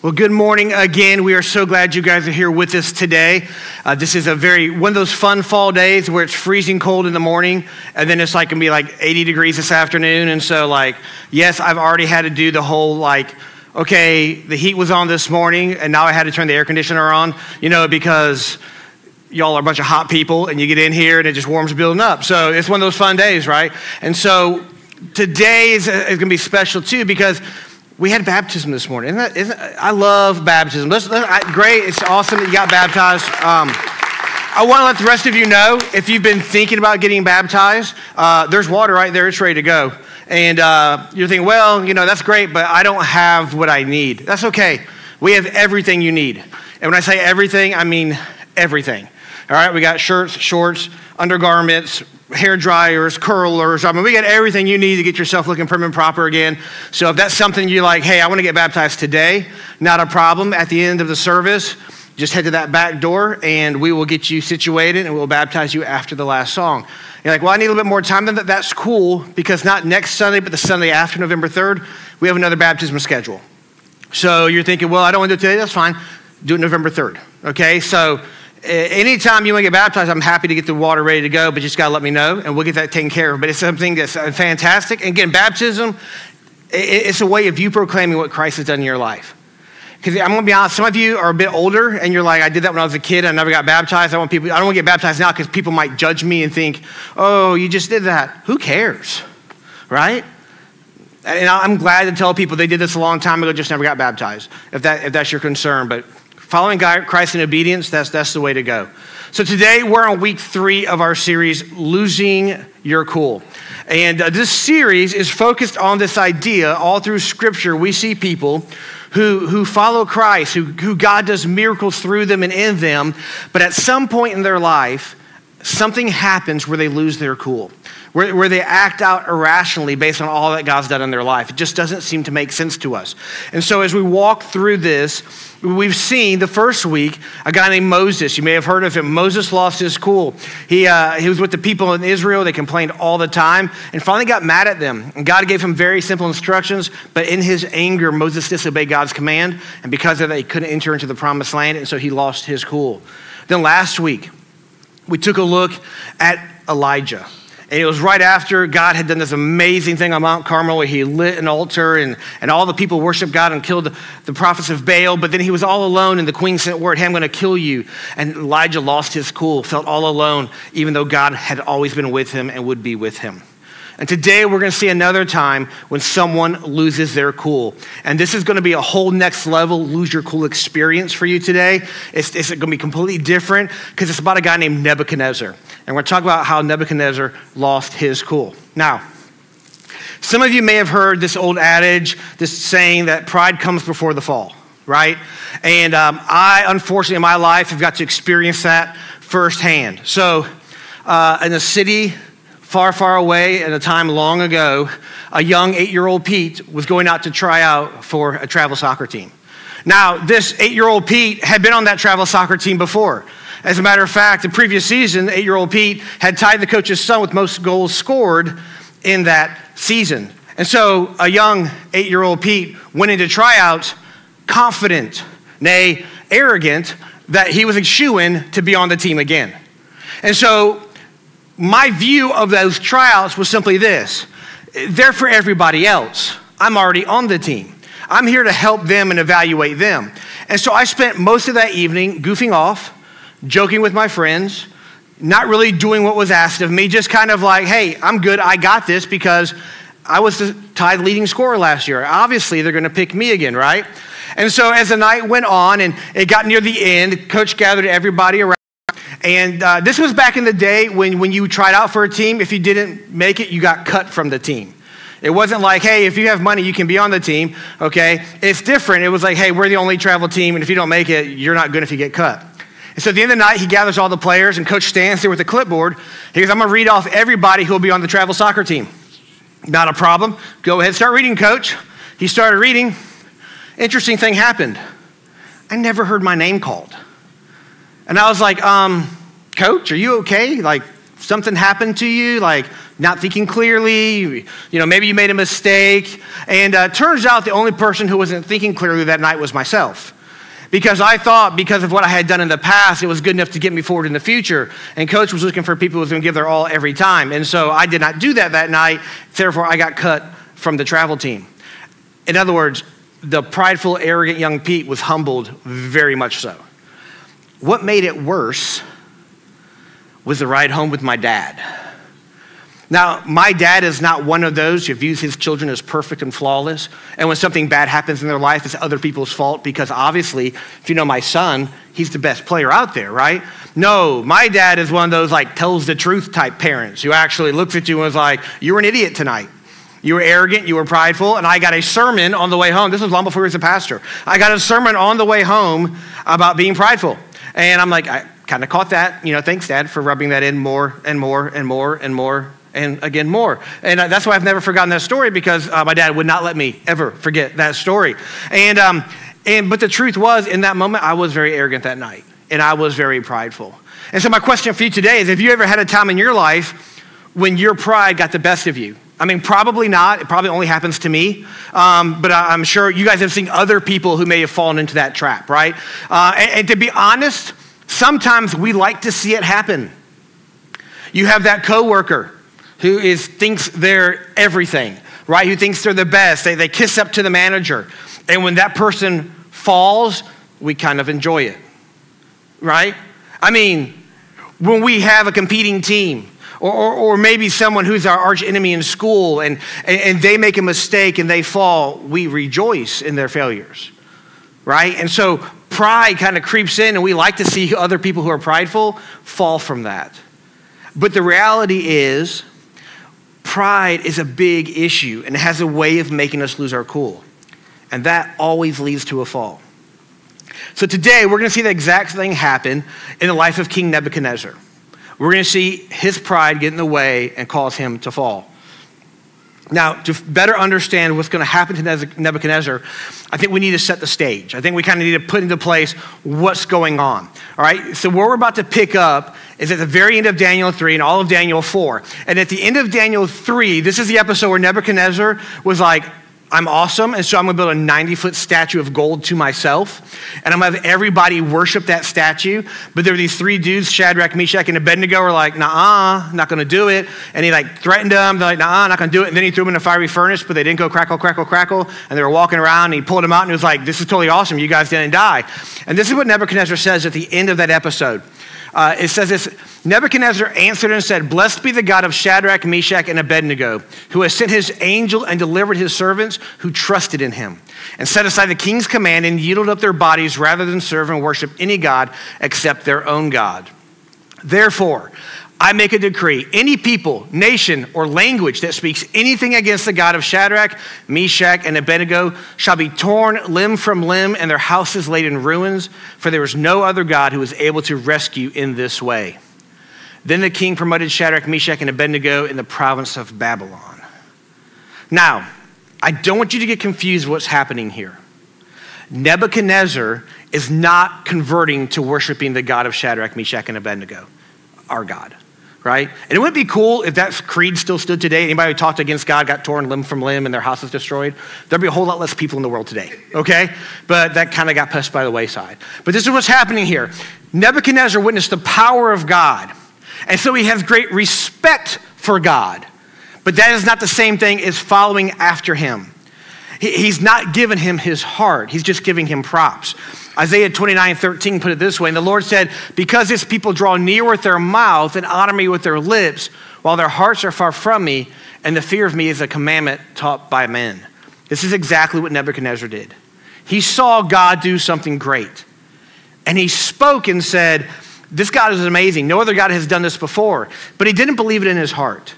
Well, good morning again. We are so glad you guys are here with us today. This is one of those fun fall days where it's freezing cold in the morning, and then it's gonna be 80 degrees this afternoon. And so yes, I've already had to do the whole okay, the heat was on this morning, and now I had to turn the air conditioner on, because y'all are a bunch of hot people, and you get in here and it just warms building up. So it's one of those fun days, right? And so today is gonna be special too, because we had baptism this morning. I love baptism. Great, it's awesome that you got baptized. I want to let the rest of you know, if you've been thinking about getting baptized, there's water right there, it's ready to go. And you're thinking, well, that's great, but I don't have what I need. That's okay. We have everything you need. And when I say everything, I mean everything. All right, we got shirts, shorts, undergarments, hair dryers, curlers. We got everything you need to get yourself looking prim and proper again. So if that's something you're like, hey, I want to get baptized today, not a problem. At the end of the service, just head to that back door and we will get you situated and we'll baptize you after the last song. You're like, well, I need a little bit more time than that. That's cool, because not next Sunday, but the Sunday after November 3rd, we have another baptism schedule. So you're thinking, well, I don't want to do it today. That's fine. Do it November 3rd. Okay, so anytime you want to get baptized, I'm happy to get the water ready to go, but you just got to let me know, and we'll get that taken care of. But it's something that's fantastic. And again, baptism, it's a way of you proclaiming what Christ has done in your life. Because I'm going to be honest, some of you are a bit older, and you're like, I did that when I was a kid, I never got baptized. I don't want to get baptized now because people might judge me and think, oh, you just did that. Who cares, right? And I'm glad to tell people they did this a long time ago, just never got baptized, if that's your concern. But following Christ in obedience, that's the way to go. So today we're on week 3 of our series, Losing Your Cool. And this series is focused on this idea. All through Scripture, we see people who follow Christ, who God does miracles through them and in them, but at some point in their life, something happens where they lose their cool, where they act out irrationally based on all that God's done in their life. It just doesn't seem to make sense to us. And so as we walk through this, we've seen the first week a guy named Moses. You may have heard of him. Moses lost his cool. He was with the people in Israel. They complained all the time and finally got mad at them. And God gave him very simple instructions, but in his anger, Moses disobeyed God's command. And because of that, he couldn't enter into the promised land, and so he lost his cool. Then last week, we took a look at Elijah. And it was right after God had done this amazing thing on Mount Carmel where he lit an altar and all the people worshiped God and killed the prophets of Baal. But then he was all alone and the queen sent word, hey, I'm going to kill you. And Elijah lost his cool, felt all alone, even though God had always been with him and would be with him. And today we're going to see another time when someone loses their cool. And this is going to be a whole next level lose your cool experience for you today. It's going to be completely different because it's about a guy named Nebuchadnezzar. And we're going to talk about how Nebuchadnezzar lost his cool. Now, some of you may have heard this old adage, this saying that pride comes before the fall, right? And I, unfortunately, in my life, have got to experience that firsthand. So in a city far, far away at a time long ago, a young 8-year-old Pete was going out to try out for a travel soccer team. Now, this 8-year-old Pete had been on that travel soccer team before. As a matter of fact, the previous season, 8-year-old Pete had tied the coach's son with most goals scored in that season. And so a young 8-year-old Pete went into tryouts confident, nay, arrogant, that he was a shoo-in to be on the team again. And so my view of those tryouts was simply this: they're for everybody else. I'm already on the team. I'm here to help them and evaluate them. And so I spent most of that evening goofing off, joking with my friends, not really doing what was asked of me, just kind of like, hey, I'm good, I got this, because I was the tied leading scorer last year. Obviously, they're going to pick me again, right? And so as the night went on and it got near the end, coach gathered everybody around. And this was back in the day when you tried out for a team. If you didn't make it, you got cut from the team. It wasn't like, hey, if you have money, you can be on the team, okay? It's different. It was like, hey, we're the only travel team, and if you don't make it, you're not good if you get cut. And so at the end of the night, he gathers all the players, and coach stands there with a clipboard. He goes, I'm going to read off everybody who will be on the travel soccer team. Not a problem. Go ahead, start reading, coach. He started reading. Interesting thing happened. I never heard my name called. And I was like, coach, are you okay? Like, something happened to you? Like, not thinking clearly? Maybe you made a mistake. And turns out the only person who wasn't thinking clearly that night was myself. Because I thought, because of what I had done in the past, it was good enough to get me forward in the future. And coach was looking for people who was going to give their all every time. And so I did not do that night. Therefore, I got cut from the travel team. In other words, the prideful, arrogant young Pete was humbled very much so. What made it worse was the ride home with my dad. Now, my dad is not one of those who views his children as perfect and flawless. And when something bad happens in their life, it's other people's fault, because obviously, if you know my son, he's the best player out there, right? No, my dad is one of those like tells the truth type parents who actually looks at you and was like, you were an idiot tonight. You were arrogant, you were prideful, and I got a sermon on the way home. This was long before he was a pastor. I got a sermon on the way home about being prideful. And I'm like, I kind of caught that. Thanks, Dad, for rubbing that in more and more and more and more and again more. And that's why I've never forgotten that story, because my dad would not let me ever forget that story. But the truth was, in that moment, I was very arrogant that night, and I was very prideful. And so my question for you today is, have you ever had a time in your life when your pride got the best of you? I mean, probably not. It probably only happens to me. But I'm sure you guys have seen other people who may have fallen into that trap, right? And to be honest, sometimes we like to see it happen. You have that coworker who thinks they're everything, right? Who thinks they're the best. They kiss up to the manager. And when that person falls, we kind of enjoy it, right? I mean, when we have a competing team, or maybe someone who's our arch enemy in school, and they make a mistake and they fall, we rejoice in their failures, right? And so pride kind of creeps in, and we like to see other people who are prideful fall from that. But the reality is, pride is a big issue, and it has a way of making us lose our cool. And that always leads to a fall. So today, we're going to see the exact thing happen in the life of King Nebuchadnezzar. We're going to see his pride get in the way and cause him to fall. Now, to better understand what's going to happen to Nebuchadnezzar, I think we need to set the stage. I think we kind of need to put into place what's going on. All right, so where we're about to pick up is at the very end of Daniel 3 and all of Daniel 4. And at the end of Daniel 3, this is the episode where Nebuchadnezzar was like, I'm awesome, and so I'm going to build a 90-foot statue of gold to myself, and I'm going to have everybody worship that statue. But there were these three dudes, Shadrach, Meshach, and Abednego, were like, nah, not going to do it. And he threatened them. They're like, nah, not going to do it. And then he threw them in a fiery furnace, but they didn't go crackle, crackle, crackle. And they were walking around, and he pulled them out, and he was like, this is totally awesome. You guys didn't die. And this is what Nebuchadnezzar says at the end of that episode. It says this, Nebuchadnezzar answered and said, blessed be the God of Shadrach, Meshach, and Abednego, who has sent his angel and delivered his servants who trusted in him, and set aside the king's command and yielded up their bodies rather than serve and worship any god except their own God. Therefore, I make a decree, any people, nation, or language that speaks anything against the God of Shadrach, Meshach, and Abednego shall be torn limb from limb and their houses laid in ruins, for there is no other God who is able to rescue in this way. Then the king promoted Shadrach, Meshach, and Abednego in the province of Babylon. Now, I don't want you to get confused with what's happening here. Nebuchadnezzar is not converting to worshiping the God of Shadrach, Meshach, and Abednego, our God. Right? And it would be cool if that creed still stood today. Anybody who talked against God got torn limb from limb and their houses destroyed. There'd be a whole lot less people in the world today, okay? But that kind of got pushed by the wayside. But this is what's happening here. Nebuchadnezzar witnessed the power of God. And so he has great respect for God. But that is not the same thing as following after him. He's not giving him his heart. He's just giving him props. Isaiah 29:13 put it this way, and the Lord said, because this people draw near with their mouth and honor me with their lips, while their hearts are far from me, and the fear of me is a commandment taught by men. This is exactly what Nebuchadnezzar did. He saw God do something great. And he spoke and said, this God is amazing. No other God has done this before. But he didn't believe it in his heart.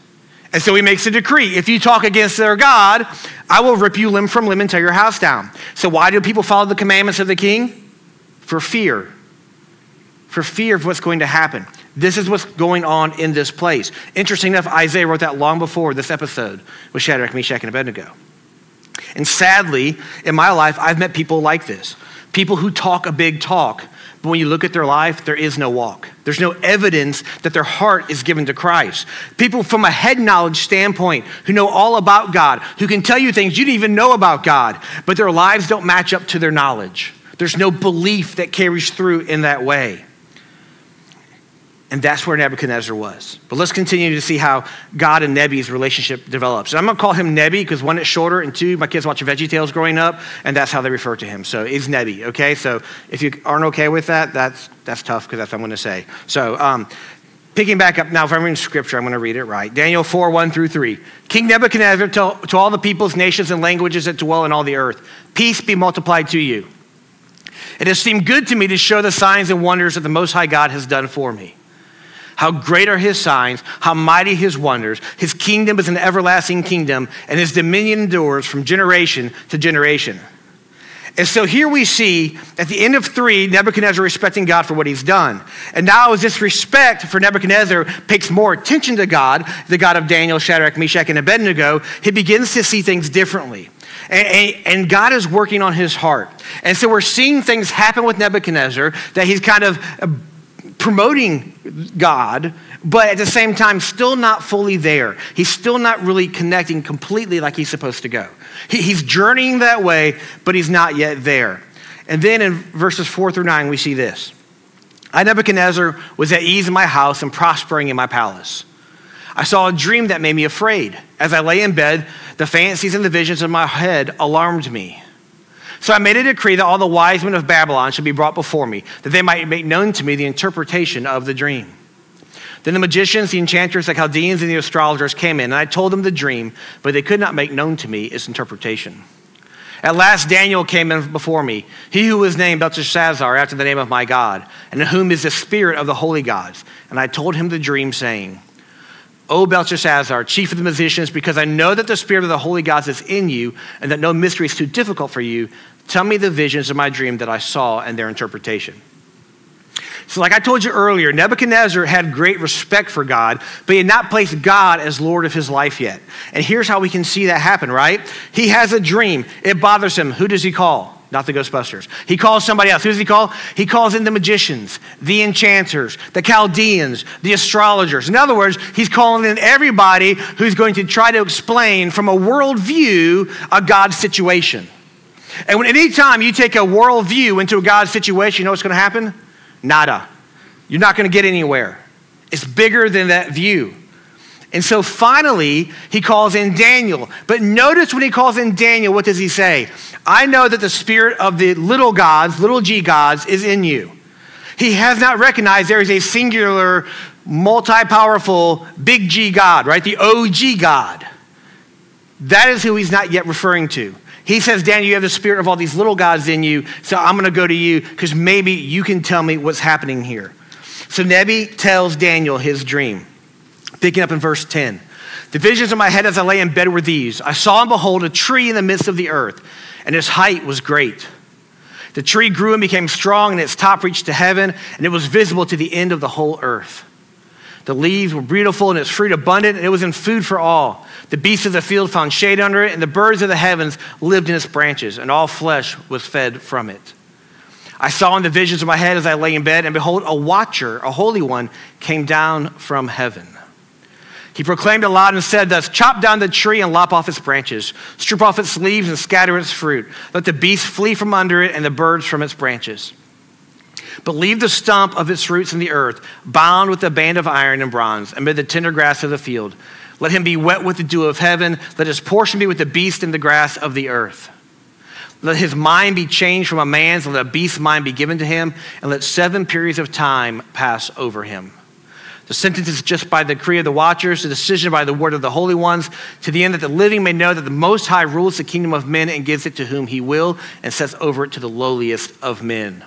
And so he makes a decree. If you talk against their God, I will rip you limb from limb and tear your house down. So why do people follow the commandments of the king? For fear. For fear of what's going to happen. This is what's going on in this place. Interesting enough, Isaiah wrote that long before this episode with Shadrach, Meshach, and Abednego. And sadly, in my life, I've met people like this. People who talk a big talk, but when you look at their life, there is no walk. There's no evidence that their heart is given to Christ. People from a head knowledge standpoint who know all about God, who can tell you things you didn't even know about God, but their lives don't match up to their knowledge. There's no belief that carries through in that way. And that's where Nebuchadnezzar was. But let's continue to see how God and Nebi's relationship develops. And I'm going to call him Nebi because one, it's shorter, and two, my kids watch VeggieTales growing up, and that's how they refer to him. So he's Nebi, okay? So if you aren't okay with that, that's tough because that's what I'm going to say. So picking back up now, if I'm reading scripture, I'm going to read it right. Daniel 4, 1 through 3. King Nebuchadnezzar, to all the peoples, nations, and languages that dwell in all the earth, peace be multiplied to you. It has seemed good to me to show the signs and wonders that the Most High God has done for me. How great are his signs, how mighty his wonders. His kingdom is an everlasting kingdom, and his dominion endures from generation to generation. And so here we see, at the end of 3, Nebuchadnezzar respecting God for what he's done. And now as this respect for Nebuchadnezzar pays more attention to God, the God of Daniel, Shadrach, Meshach, and Abednego, he begins to see things differently. And God is working on his heart. And so we're seeing things happen with Nebuchadnezzar that he's kind of promoting God, but at the same time, still not fully there. He's still not really connecting completely like he's supposed to go. He's journeying that way, but he's not yet there. And then in verses 4 through 9, we see this. I, Nebuchadnezzar, was at ease in my house and prospering in my palace. I saw a dream that made me afraid. As I lay in bed, the fancies and the visions of my head alarmed me. So I made a decree that all the wise men of Babylon should be brought before me, that they might make known to me the interpretation of the dream. Then the magicians, the enchanters, the Chaldeans, and the astrologers came in, and I told them the dream, but they could not make known to me its interpretation. At last Daniel came in before me, he who was named Belteshazzar after the name of my God, and in whom is the spirit of the holy gods. And I told him the dream, saying, O Belteshazzar, chief of the magicians, because I know that the spirit of the holy gods is in you, and that no mystery is too difficult for you, tell me the visions of my dream that I saw and their interpretation. So like I told you earlier, Nebuchadnezzar had great respect for God, but he had not placed God as Lord of his life yet. And here's how we can see that happen, right? He has a dream. It bothers him. Who does he call? Not the Ghostbusters. He calls somebody else. Who does he call? He calls in the magicians, the enchanters, the Chaldeans, the astrologers. In other words, he's calling in everybody who's going to try to explain from a worldview a God situation. And when anytime you take a worldview into a God situation, you know what's going to happen? Nada. You're not going to get anywhere. It's bigger than that view. And so finally, he calls in Daniel. But notice when he calls in Daniel, what does he say? I know that the spirit of the little gods, little g gods, is in you. He has not recognized there is a singular, multi-powerful, big G God, right? The OG God. That is who he's not yet referring to. He says, Daniel, you have the spirit of all these little gods in you, so I'm going to go to you because maybe you can tell me what's happening here. So Nebi tells Daniel his dream. Picking up in verse 10. The visions of my head as I lay in bed were these. I saw and behold a tree in the midst of the earth, and its height was great. The tree grew and became strong, and its top reached to heaven, and it was visible to the end of the whole earth. The leaves were beautiful, and its fruit abundant, and it was in food for all. The beasts of the field found shade under it, and the birds of the heavens lived in its branches, and all flesh was fed from it. I saw in the visions of my head as I lay in bed, and behold, a watcher, a holy one, came down from heaven. He proclaimed aloud and said thus, chop down the tree and lop off its branches, strip off its leaves and scatter its fruit. Let the beasts flee from under it and the birds from its branches. But leave the stump of its roots in the earth, bound with a band of iron and bronze, amid the tender grass of the field. Let him be wet with the dew of heaven. Let his portion be with the beast in the grass of the earth. Let his mind be changed from a man's, and let a beast's mind be given to him, and let 7 periods of time pass over him. The sentence is just by the decree of the watchers, the decision by the word of the holy ones, to the end that the living may know that the Most High rules the kingdom of men and gives it to whom he will and sets over it to the lowliest of men.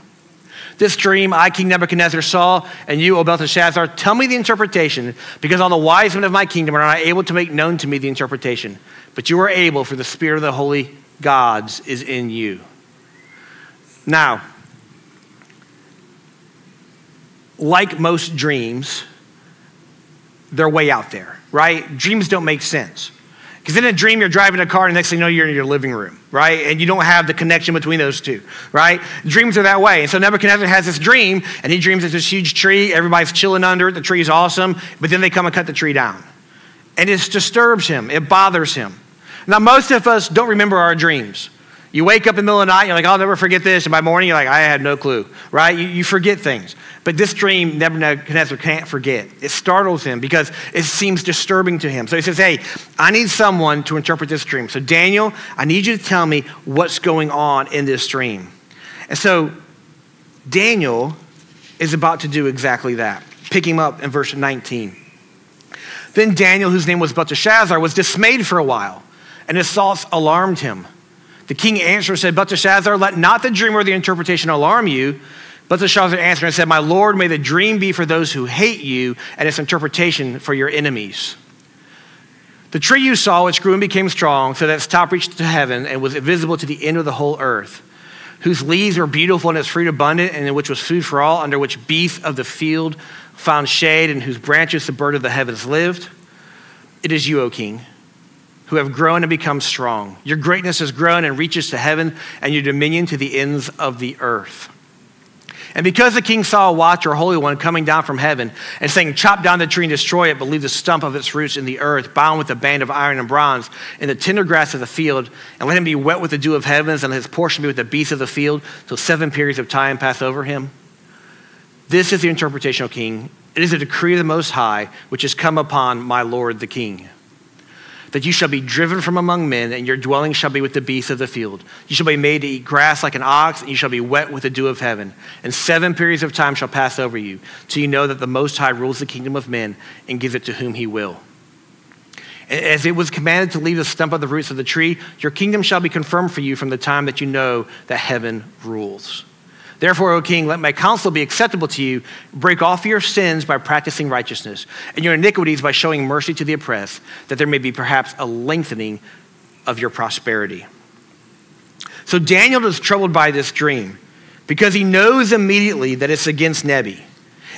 This dream I, King Nebuchadnezzar, saw, and you, O Belteshazzar, tell me the interpretation, because all the wise men of my kingdom are not able to make known to me the interpretation. But you are able, for the spirit of the holy gods is in you. Now, like most dreams, they're way out there, right? Dreams don't make sense. Because in a dream, you're driving a car, and next thing you know, you're in your living room, right? And you don't have the connection between those two, right? Dreams are that way. And so Nebuchadnezzar has this dream, and he dreams it's this huge tree. Everybody's chilling under it. The tree's awesome. But then they come and cut the tree down. And it disturbs him. It bothers him. Now, most of us don't remember our dreams. You wake up in the middle of the night, you're like, I'll never forget this. And by morning, you're like, I had no clue, right? You forget things. But this dream, Nebuchadnezzar can't forget. It startles him because it seems disturbing to him. So he says, hey, I need someone to interpret this dream. So Daniel, I need you to tell me what's going on in this dream. And so Daniel is about to do exactly that. Pick him up in verse 19. Then Daniel, whose name was Belteshazzar, was dismayed for a while, and his thoughts alarmed him. The king answered and said, Belteshazzar, let not the dream or the interpretation alarm you. Belteshazzar answered and said, my Lord, may the dream be for those who hate you and its interpretation for your enemies. The tree you saw, which grew and became strong, so that its top reached to heaven and was visible to the end of the whole earth, whose leaves were beautiful and its fruit abundant, and in which was food for all, under which beasts of the field found shade, and whose branches the bird of the heavens lived. It is you, O king, who have grown and become strong. Your greatness has grown and reaches to heaven, and your dominion to the ends of the earth. And because the king saw a watcher, a holy one, coming down from heaven and saying, chop down the tree and destroy it, but leave the stump of its roots in the earth, bound with a band of iron and bronze, in the tender grass of the field, and let him be wet with the dew of heavens, and let his portion be with the beasts of the field, till 7 periods of time pass over him. This is the interpretation, O king. It is a decree of the Most High, which has come upon my Lord the king, that you shall be driven from among men, and your dwelling shall be with the beasts of the field. You shall be made to eat grass like an ox, and you shall be wet with the dew of heaven. And 7 periods of time shall pass over you, till you know that the Most High rules the kingdom of men and gives it to whom he will. As it was commanded to leave the stump of the roots of the tree, your kingdom shall be confirmed for you from the time that you know that heaven rules. Therefore, O king, let my counsel be acceptable to you. Break off your sins by practicing righteousness, and your iniquities by showing mercy to the oppressed, that there may be perhaps a lengthening of your prosperity. So Daniel is troubled by this dream because he knows immediately that it's against Nebi.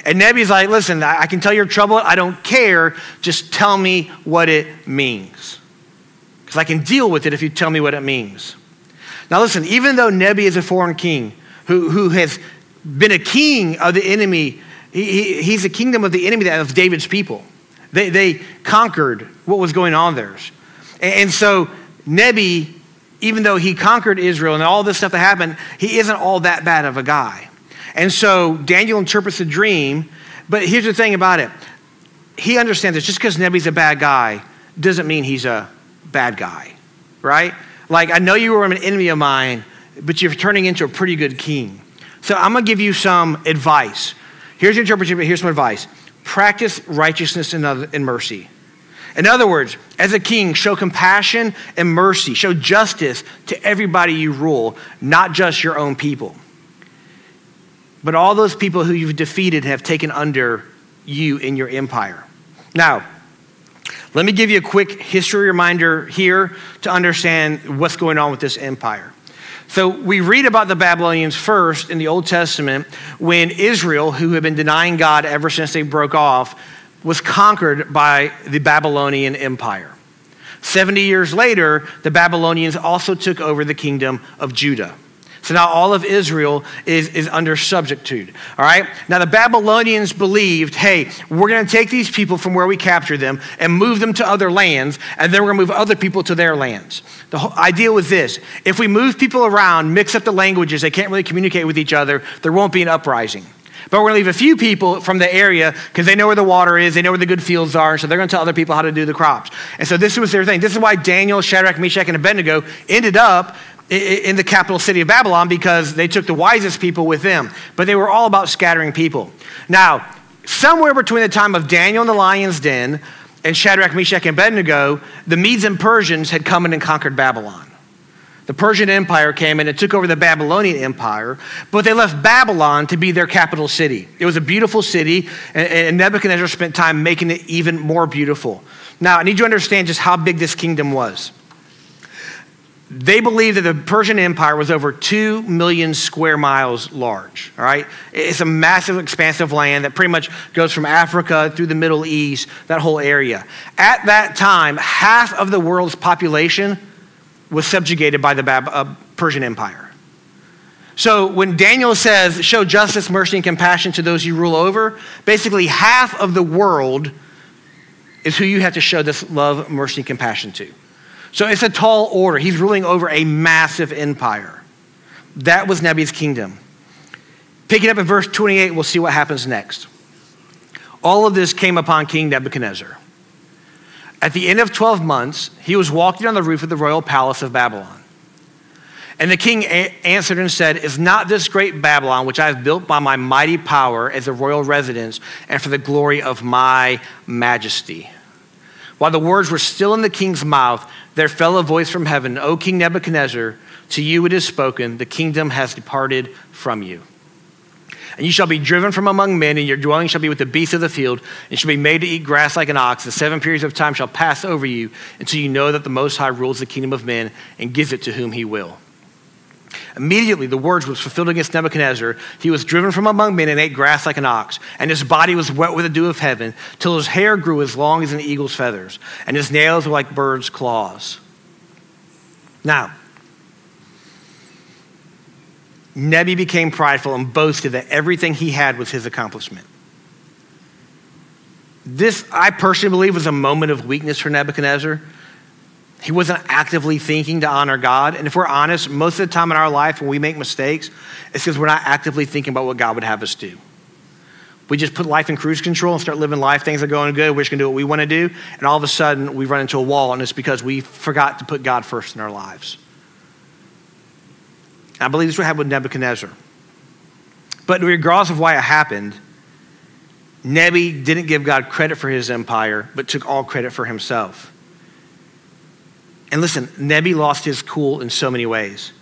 And Nebi's like, listen, I can tell you're troubled. I don't care. Just tell me what it means, because I can deal with it if you tell me what it means. Now listen, even though Nebi is a foreign king, who has been a king of the enemy. He's a kingdom of the enemy of David's people. They conquered what was going on there. And so Nebi, even though he conquered Israel and all this stuff that happened, he isn't all that bad of a guy. And so Daniel interprets the dream, but here's the thing about it. He understands that just because Nebi's a bad guy doesn't mean he's a bad guy, right? Like, I know you were an enemy of mine, but you're turning into a pretty good king. So I'm going to give you some advice. Here's your interpretation, but here's some advice. Practice righteousness and mercy. In other words, as a king, show compassion and mercy. Show justice to everybody you rule, not just your own people, but all those people who you've defeated and have taken under you in your empire. Now, let me give you a quick history reminder here to understand what's going on with this empire. So we read about the Babylonians first in the Old Testament when Israel, who had been denying God ever since they broke off, was conquered by the Babylonian Empire. 70 years later, the Babylonians also took over the kingdom of Judah. So now all of Israel is under subjectude, all right? Now the Babylonians believed, hey, we're going to take these people from where we captured them and move them to other lands, and then we're going to move other people to their lands. The whole idea was this: if we move people around, mix up the languages, they can't really communicate with each other, there won't be an uprising. But we're going to leave a few people from the area because they know where the water is, they know where the good fields are, so they're going to tell other people how to do the crops. And so this was their thing. This is why Daniel, Shadrach, Meshach, and Abednego ended up in the capital city of Babylon, because they took the wisest people with them. But they were all about scattering people. Now, somewhere between the time of Daniel in the lion's den and Shadrach, Meshach, and Abednego, the Medes and Persians had come in and conquered Babylon. The Persian Empire came in and took over the Babylonian Empire, but they left Babylon to be their capital city. It was a beautiful city, and Nebuchadnezzar spent time making it even more beautiful. Now, I need you to understand just how big this kingdom was. They believed that the Persian Empire was over 2 million square miles large, all right? It's a massive, expansive land that pretty much goes from Africa through the Middle East, that whole area. At that time, half of the world's population was subjugated by the Persian Empire. So when Daniel says, show justice, mercy, and compassion to those you rule over, basically half of the world is who you have to show this love, mercy, and compassion to. So it's a tall order. He's ruling over a massive empire. That was Nebuchadnezzar's kingdom. Picking up in verse 28, we'll see what happens next. All of this came upon King Nebuchadnezzar. At the end of 12 months, he was walking on the roof of the royal palace of Babylon. And the king answered and said, is not this great Babylon, which I have built by my mighty power as a royal residence and for the glory of my majesty? While the words were still in the king's mouth, there fell a voice from heaven, O King Nebuchadnezzar, to you it is spoken, the kingdom has departed from you. And you shall be driven from among men, and your dwelling shall be with the beasts of the field, and shall be made to eat grass like an ox. The 7 periods of time shall pass over you until you know that the Most High rules the kingdom of men and gives it to whom he will. Immediately the words was fulfilled against Nebuchadnezzar. He was driven from among men and ate grass like an ox, and his body was wet with the dew of heaven, till his hair grew as long as an eagle's feathers, and his nails were like birds' claws. Now, Nebi became prideful and boasted that everything he had was his accomplishment. This, I personally believe, was a moment of weakness for Nebuchadnezzar. He wasn't actively thinking to honor God. And if we're honest, most of the time in our life when we make mistakes, it's because we're not actively thinking about what God would have us do. We just put life in cruise control and start living life. Things are going good. We're just going to do what we want to do. And all of a sudden, we run into a wall, and it's because we forgot to put God first in our lives. I believe this is what happened with Nebuchadnezzar. But regardless of why it happened, Nebi didn't give God credit for his empire, but took all credit for himself. And listen, Nebi lost his cool in so many ways.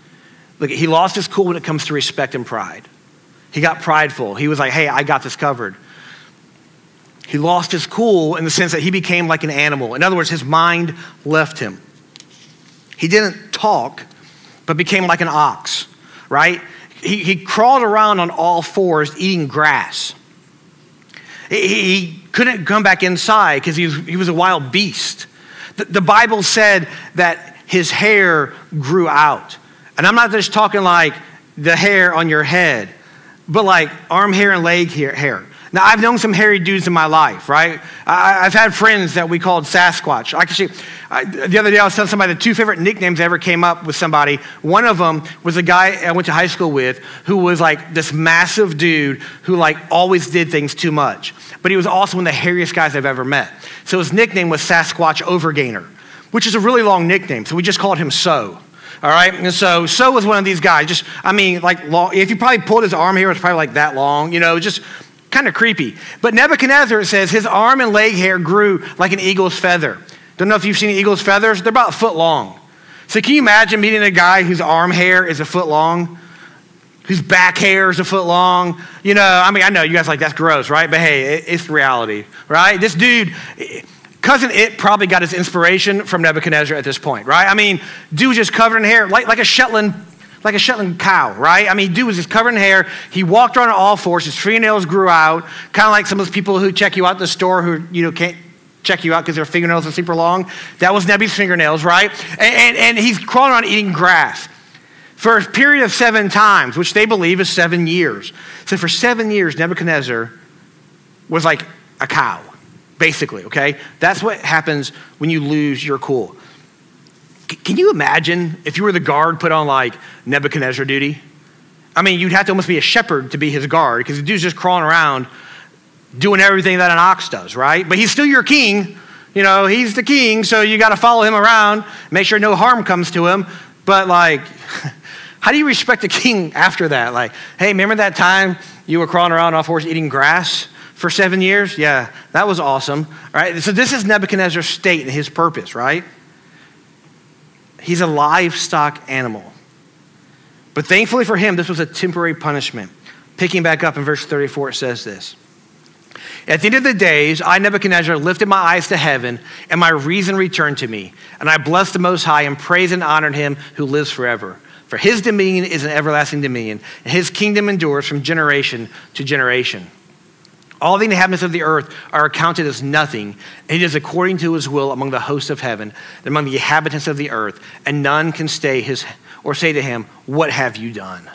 Look, he lost his cool when it comes to respect and pride. He got prideful. He was like, hey, I got this covered. He lost his cool in the sense that he became like an animal. In other words, his mind left him. He didn't talk, but became like an ox, right? He crawled around on all fours eating grass. He couldn't come back inside because he was a wild beast. The Bible said that his hair grew out. And I'm not just talking like the hair on your head, but like arm hair and leg hair. Now, I've known some hairy dudes in my life, right? I've had friends that we called Sasquatch. Actually, the other day I was telling somebody the 2 favorite nicknames I ever came up with somebody. One of them was a guy I went to high school with who was like this massive dude who like always did things too much. But he was also one of the hairiest guys I've ever met. So his nickname was Sasquatch Overgainer, which is a really long nickname. So we just called him So. All right, and so was one of these guys. Long. If you probably pulled his arm hair, it's probably like that long, just kind of creepy. But Nebuchadnezzar says his arm and leg hair grew like an eagle's feather. Don't know if you've seen eagle's feathers. They're about a foot long. So can you imagine meeting a guy whose arm hair is a foot long, whose back hair is a foot long? I know you guys are like, that's gross, right? But hey, it's reality, right? This dude, Cousin It probably got his inspiration from Nebuchadnezzar at this point, right? Dude was just covered in hair, like a Shetland cow, right? Dude was just covered in hair. He walked around on all fours. His fingernails grew out, kind of like some of those people who check you out at the store who, can't check you out because their fingernails are super long. That was Nebi's fingernails, right? And he's crawling around eating grass for a period of 7 times, which they believe is 7 years. So for 7 years, Nebuchadnezzar was like a cow, basically, okay? That's what happens when you lose your cool. Can you imagine if you were the guard put on like Nebuchadnezzar duty? You'd have to almost be a shepherd to be his guard because the dude's just crawling around doing everything that an ox does, right? But he's still your king. He's the king, so you got to follow him around, make sure no harm comes to him. But like, how do you respect a king after that? Like, hey, remember that time you were crawling around off horse eating grass for 7 years? Yeah, that was awesome. All right, so this is Nebuchadnezzar's state and his purpose, right? He's a livestock animal. But thankfully for him, this was a temporary punishment. Picking back up in verse 34, it says this. At the end of the days, I, Nebuchadnezzar, lifted my eyes to heaven, and my reason returned to me. And I blessed the Most High and praised and honored him who lives forever. For his dominion is an everlasting dominion, and his kingdom endures from generation to generation. All the inhabitants of the earth are accounted as nothing, and it is according to his will among the hosts of heaven and among the inhabitants of the earth, and none can stay his or say to him, what have you done?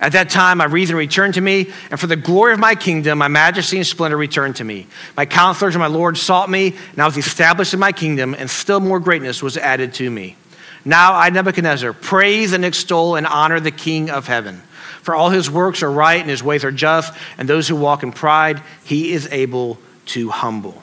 At that time, my reason returned to me, and for the glory of my kingdom, my majesty and splendor returned to me. My counselors and my Lord sought me, and I was established in my kingdom, and still more greatness was added to me. Now I, Nebuchadnezzar, praise and extol and honor the King of heaven. For all his works are right, and his ways are just, and those who walk in pride, he is able to humble.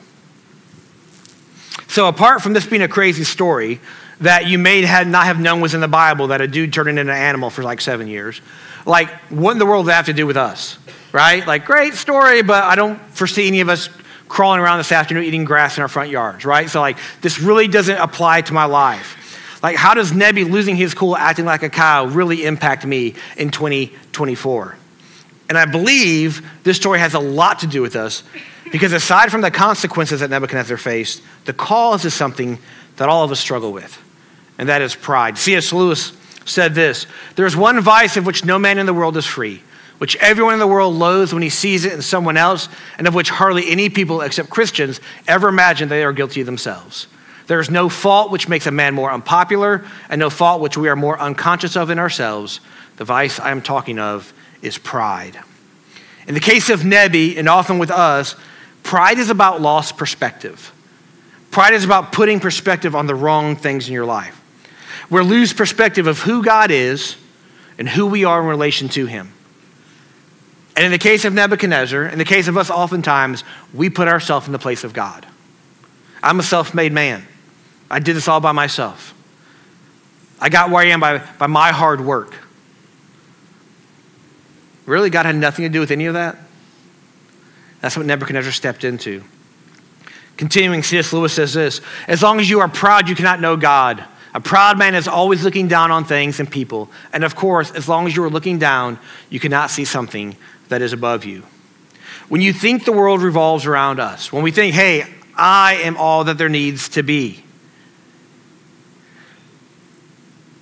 So apart from this being a crazy story that you may not have known was in the Bible, that a dude turned into an animal for like 7 years, like, what in the world does that have to do with us, right? Like, great story, but I don't foresee any of us crawling around this afternoon eating grass in our front yards, right? So, like, this really doesn't apply to my life. Like, how does Nebi losing his cool, acting like a cow really impact me in 2024? And I believe this story has a lot to do with us because aside from the consequences that Nebuchadnezzar faced, the cause is something that all of us struggle with, and that is pride. C.S. Lewis said this, there's one vice of which no man in the world is free, which everyone in the world loathes when he sees it in someone else, and of which hardly any people except Christians ever imagine they are guilty themselves. There is no fault which makes a man more unpopular, and no fault which we are more unconscious of in ourselves. The vice I am talking of is pride. In the case of Nebi, and often with us, pride is about lost perspective. Pride is about putting perspective on the wrong things in your life. We lose perspective of who God is and who we are in relation to him. And in the case of Nebuchadnezzar, in the case of us oftentimes, we put ourselves in the place of God. I'm a self-made man. I did this all by myself. I got where I am by my hard work. Really, God had nothing to do with any of that? That's what Nebuchadnezzar stepped into. Continuing, C.S. Lewis says this, as long as you are proud, you cannot know God. A proud man is always looking down on things and people. And of course, as long as you are looking down, you cannot see something that is above you. When you think the world revolves around us, when we think, hey, I am all that there needs to be,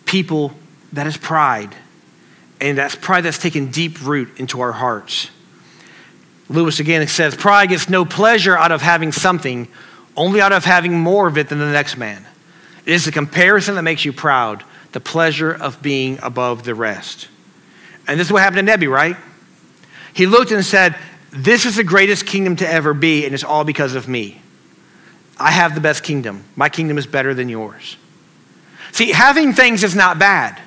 people, that is pride. And that's pride that's taken deep root into our hearts. Lewis again says, pride gets no pleasure out of having something, only out of having more of it than the next man. It is the comparison that makes you proud, the pleasure of being above the rest. And this is what happened to Nebi, right? He looked and said, this is the greatest kingdom to ever be, and it's all because of me. I have the best kingdom. My kingdom is better than yours. See, having things is not bad.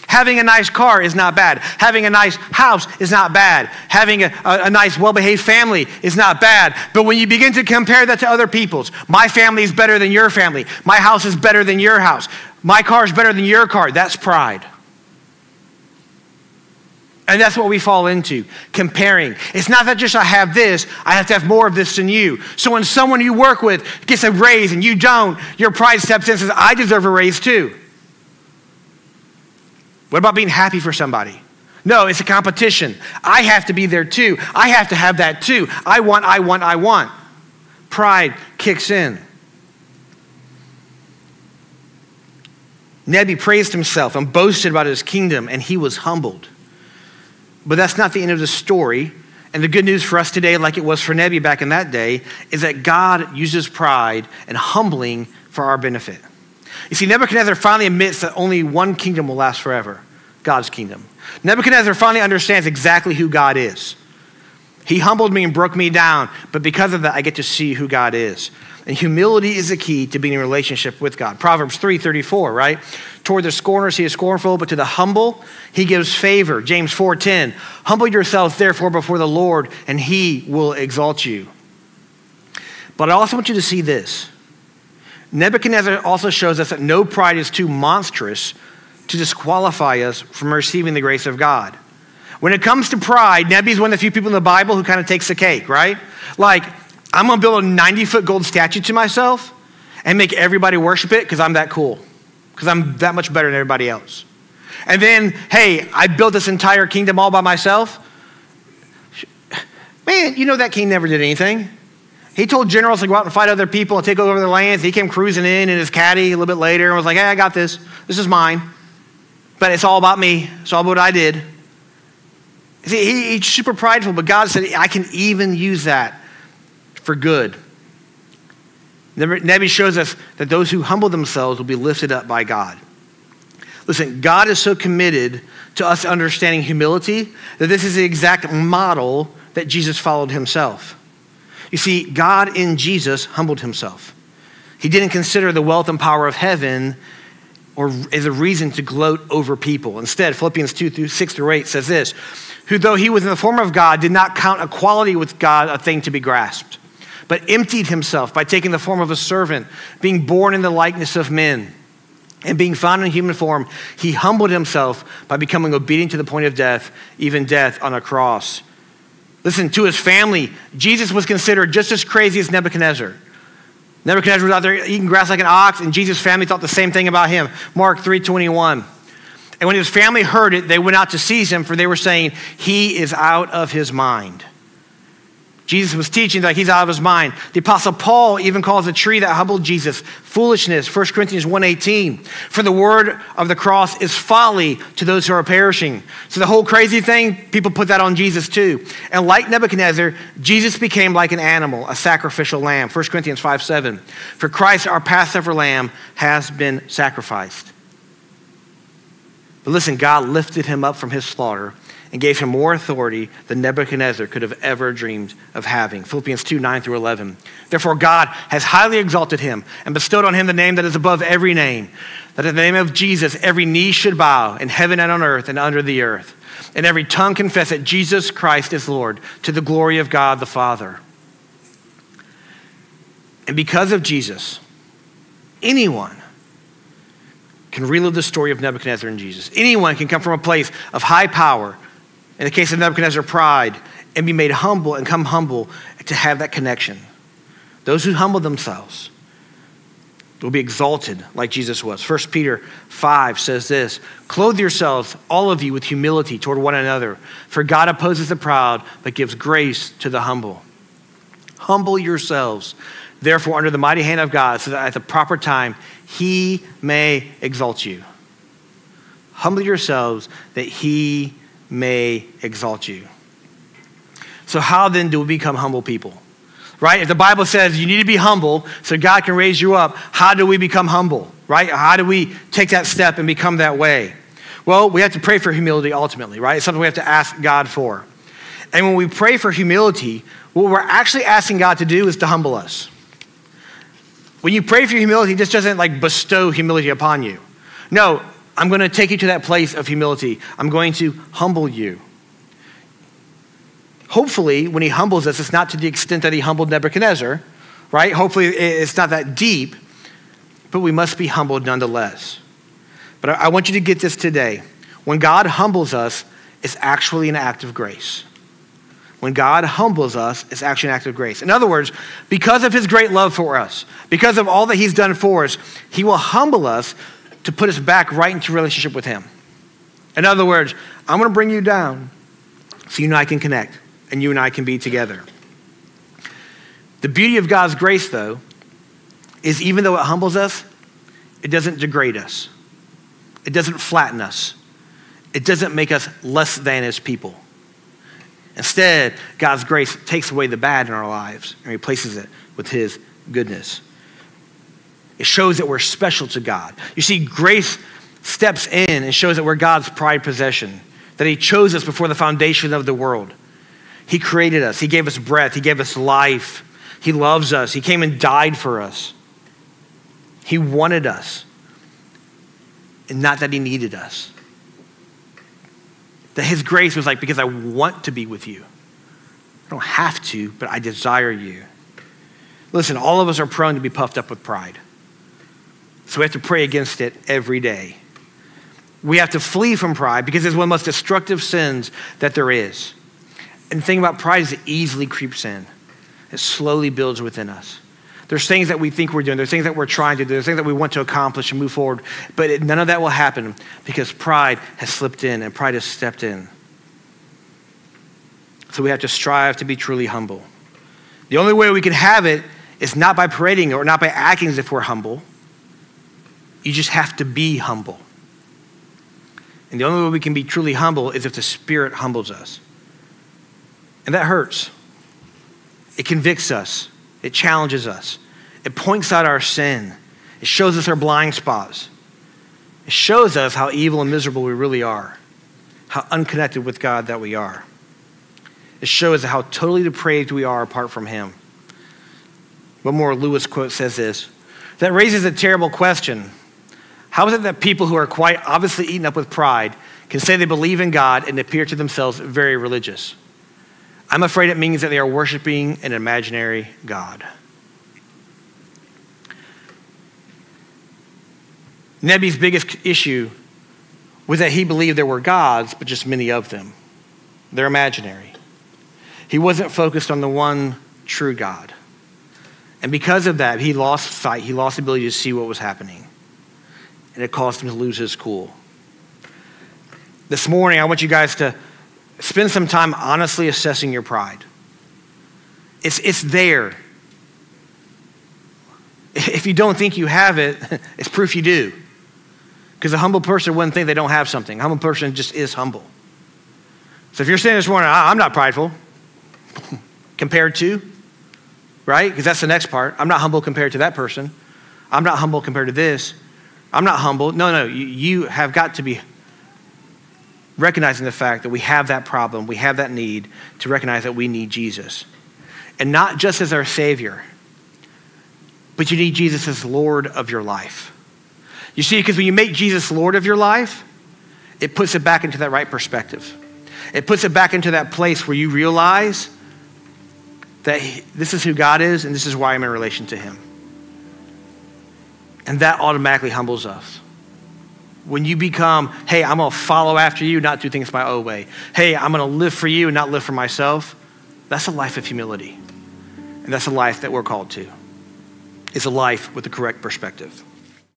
Having a nice car is not bad. Having a nice house is not bad. Having a nice, well-behaved family is not bad. But when you begin to compare that to other people's, my family is better than your family. My house is better than your house. My car is better than your car. That's pride. And that's what we fall into, comparing. It's not that just I have this, I have to have more of this than you. So when someone you work with gets a raise and you don't, your pride steps in and says, I deserve a raise too. What about being happy for somebody? No, it's a competition. I have to be there too. I have to have that too. I want. Pride kicks in. Nebi praised himself and boasted about his kingdom, and he was humbled. But that's not the end of the story. And the good news for us today, like it was for Nebi back in that day, is that God uses pride and humbling for our benefit. You see, Nebuchadnezzar finally admits that only one kingdom will last forever, God's kingdom. Nebuchadnezzar finally understands exactly who God is. He humbled me and broke me down, but because of that, I get to see who God is. And humility is the key to being in a relationship with God. Proverbs 3:34, right? Toward the scorners he is scornful, but to the humble he gives favor. James 4:10, humble yourselves therefore before the Lord, and he will exalt you. But I also want you to see this. Nebuchadnezzar also shows us that no pride is too monstrous to disqualify us from receiving the grace of God. When it comes to pride, Nebi's one of the few people in the Bible who kind of takes the cake, right? Like, I'm going to build a 90-foot gold statue to myself and make everybody worship it because I'm that cool, because I'm that much better than everybody else. And then, hey, I built this entire kingdom all by myself. Man, you know that king never did anything. He told generals to go out and fight other people and take over their lands. He came cruising in his caddy a little bit later and was like, hey, I got this. This is mine. But it's all about me. It's all about what I did. See, he's super prideful, but God said, I can even use that for good. Nebi shows us that those who humble themselves will be lifted up by God. Listen, God is so committed to us understanding humility that this is the exact model that Jesus followed himself. You see, God in Jesus humbled himself. He didn't consider the wealth and power of heaven or as a reason to gloat over people. Instead, Philippians 2:6-8 says this, who though he was in the form of God, did not count equality with God a thing to be grasped, but emptied himself by taking the form of a servant, being born in the likeness of men. And being found in human form, he humbled himself by becoming obedient to the point of death, even death on a cross. Listen, to his family, Jesus was considered just as crazy as Nebuchadnezzar. Nebuchadnezzar was out there eating grass like an ox, and Jesus' family thought the same thing about him. Mark 3:21. And when his family heard it, they went out to seize him, for they were saying, he is out of his mind. Jesus was teaching like he's out of his mind. The Apostle Paul even calls the tree that humbled Jesus foolishness, 1 Corinthians 1:18. For the word of the cross is folly to those who are perishing. So the whole crazy thing, people put that on Jesus too. And like Nebuchadnezzar, Jesus became like an animal, a sacrificial lamb, 1 Corinthians 5:7. For Christ, our Passover lamb, has been sacrificed. But listen, God lifted him up from his slaughter and gave him more authority than Nebuchadnezzar could have ever dreamed of having. Philippians 2:9-11. Therefore, God has highly exalted him and bestowed on him the name that is above every name, that in the name of Jesus, every knee should bow in heaven and on earth and under the earth, and every tongue confess that Jesus Christ is Lord, to the glory of God the Father. And because of Jesus, anyone can relive the story of Nebuchadnezzar and Jesus. Anyone can come from a place of high power, in the case of Nebuchadnezzar, pride, and be made humble and come humble to have that connection. Those who humble themselves will be exalted like Jesus was. 1 Peter 5 says this, clothe yourselves, all of you, with humility toward one another, for God opposes the proud, but gives grace to the humble. Humble yourselves, therefore, under the mighty hand of God, so that at the proper time he may exalt you. Humble yourselves that he may exalt you. So how then do we become humble people? Right? If the Bible says you need to be humble so God can raise you up, how do we become humble? Right? How do we take that step and become that way? Well, we have to pray for humility ultimately, right? It's something we have to ask God for. And when we pray for humility, what we're actually asking God to do is to humble us. When you pray for humility, this doesn't like bestow humility upon you. No, I'm going to take you to that place of humility. I'm going to humble you. Hopefully, when he humbles us, it's not to the extent that he humbled Nebuchadnezzar, right? Hopefully, it's not that deep, but we must be humbled nonetheless. But I want you to get this today. When God humbles us, it's actually an act of grace. When God humbles us, it's actually an act of grace. In other words, because of his great love for us, because of all that he's done for us, he will humble us to put us back right into relationship with him. In other words, I'm going to bring you down so you and I can connect and you and I can be together. The beauty of God's grace, though, is even though it humbles us, it doesn't degrade us. It doesn't flatten us. It doesn't make us less than his people. Instead, God's grace takes away the bad in our lives and replaces it with his goodness. It shows that we're special to God. You see, grace steps in and shows that we're God's prized possession, that he chose us before the foundation of the world. He created us. He gave us breath. He gave us life. He loves us. He came and died for us. He wanted us, and not that he needed us. That his grace was like, because I want to be with you. I don't have to, but I desire you. Listen, all of us are prone to be puffed up with pride. So we have to pray against it every day. We have to flee from pride because it's one of the most destructive sins that there is. And the thing about pride is it easily creeps in. It slowly builds within us. There's things that we think we're doing. There's things that we're trying to do. There's things that we want to accomplish and move forward. But none of that will happen because pride has slipped in and pride has stepped in. So we have to strive to be truly humble. The only way we can have it is not by parading or not by acting as if we're humble. You just have to be humble. And the only way we can be truly humble is if the Spirit humbles us. And that hurts. It convicts us. It challenges us. It points out our sin. It shows us our blind spots. It shows us how evil and miserable we really are, how unconnected with God that we are. It shows how totally depraved we are apart from him. One more Lewis quote says this: that raises a terrible question. How is it that people who are quite obviously eaten up with pride can say they believe in God and appear to themselves very religious? I'm afraid it means that they are worshiping an imaginary God. Nebi's biggest issue was that he believed there were gods, but just many of them. They're imaginary. He wasn't focused on the one true God. And because of that, he lost sight. He lost the ability to see what was happening. And it caused him to lose his cool. This morning, I want you guys to spend some time honestly assessing your pride. It's there. If you don't think you have it, it's proof you do. Because a humble person wouldn't think they don't have something. A humble person just is humble. So if you're saying this morning, I'm not prideful, compared to, right? Because that's the next part. I'm not humble compared to that person. I'm not humble compared to this. I'm not humble. No, you have got to be recognizing the fact that we have that problem, we have that need to recognize that we need Jesus. And not just as our Savior, but you need Jesus as Lord of your life. You see, because when you make Jesus Lord of your life, it puts it back into that right perspective. It puts it back into that place where you realize that this is who God is and this is why I'm in relation to him. And that automatically humbles us. When you become, hey, I'm going to follow after you, not do things my own way. Hey, I'm going to live for you and not live for myself. That's a life of humility. And that's a life that we're called to. It's a life with the correct perspective.